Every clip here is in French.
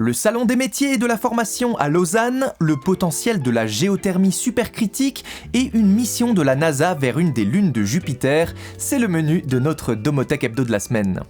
Le Salon des métiers et de la formation à Lausanne, le potentiel de la géothermie supercritique et une mission de la NASA vers une des lunes de Jupiter, c'est le menu de notre Domotech Hebdo de la semaine.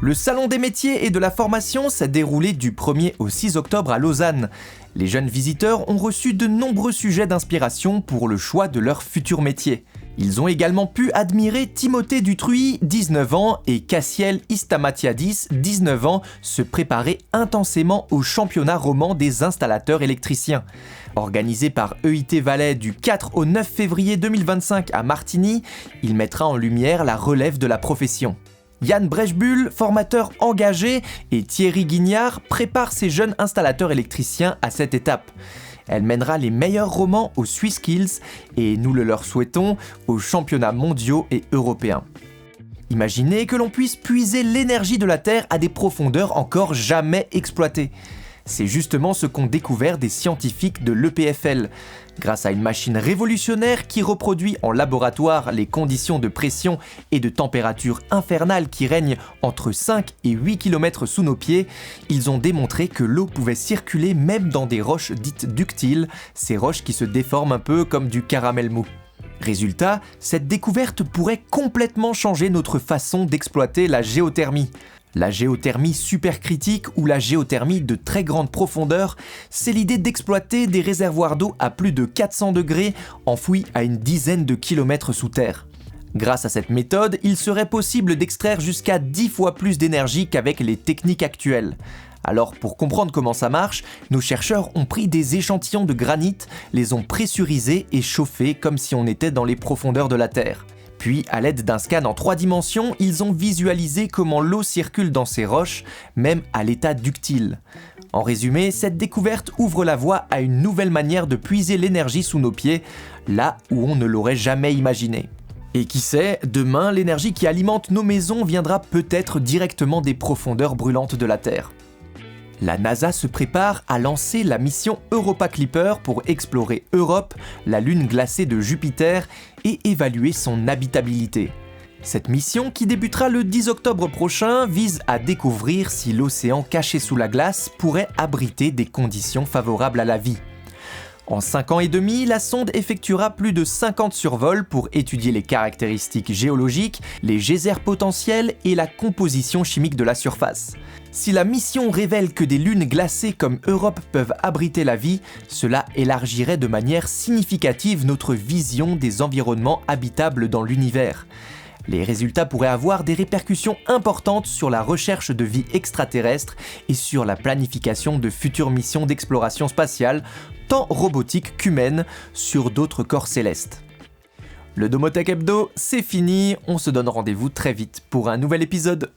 Le Salon des métiers et de la formation s'est déroulé du 1er au 6 octobre à Lausanne. Les jeunes visiteurs ont reçu de nombreux sujets d'inspiration pour le choix de leur futur métier. Ils ont également pu admirer Timothée Dutruy, 19 ans, et Cassiel Istamatiadis, 19 ans, se préparer intensément au championnat roman des installateurs électriciens. Organisé par EIT Valais du 4 au 9 février 2025 à Martigny, il mettra en lumière la relève de la profession. Yann Brechbuhl, formateur engagé, et Thierry Guignard préparent ces jeunes installateurs électriciens à cette étape. Elle mènera les meilleurs romans aux SwissSkills et nous le leur souhaitons aux championnats mondiaux et européens. Imaginez que l'on puisse puiser l'énergie de la Terre à des profondeurs encore jamais exploitées. C'est justement ce qu'ont découvert des scientifiques de l'EPFL. Grâce à une machine révolutionnaire qui reproduit en laboratoire les conditions de pression et de température infernales qui règnent entre 5 et 8 km sous nos pieds, ils ont démontré que l'eau pouvait circuler même dans des roches dites ductiles, ces roches qui se déforment un peu comme du caramel mou. Résultat, cette découverte pourrait complètement changer notre façon d'exploiter la géothermie. La géothermie supercritique ou la géothermie de très grande profondeur, c'est l'idée d'exploiter des réservoirs d'eau à plus de 400 degrés enfouis à une dizaine de kilomètres sous terre. Grâce à cette méthode, il serait possible d'extraire jusqu'à 10 fois plus d'énergie qu'avec les techniques actuelles. Alors pour comprendre comment ça marche, nos chercheurs ont pris des échantillons de granit, les ont pressurisés et chauffés comme si on était dans les profondeurs de la Terre. Puis, à l'aide d'un scan en 3 dimensions, ils ont visualisé comment l'eau circule dans ces roches, même à l'état ductile. En résumé, cette découverte ouvre la voie à une nouvelle manière de puiser l'énergie sous nos pieds, là où on ne l'aurait jamais imaginé. Et qui sait, demain, l'énergie qui alimente nos maisons viendra peut-être directement des profondeurs brûlantes de la Terre. La NASA se prépare à lancer la mission Europa Clipper pour explorer Europe, la lune glacée de Jupiter, et évaluer son habitabilité. Cette mission, qui débutera le 10 octobre prochain, vise à découvrir si l'océan caché sous la glace pourrait abriter des conditions favorables à la vie. En 5 ans et demi, la sonde effectuera plus de 50 survols pour étudier les caractéristiques géologiques, les geysers potentiels et la composition chimique de la surface. Si la mission révèle que des lunes glacées comme Europe peuvent abriter la vie, cela élargirait de manière significative notre vision des environnements habitables dans l'univers. Les résultats pourraient avoir des répercussions importantes sur la recherche de vie extraterrestre et sur la planification de futures missions d'exploration spatiale, tant robotique qu'humaine, sur d'autres corps célestes. Le Domotech Hebdo, c'est fini, on se donne rendez-vous très vite pour un nouvel épisode.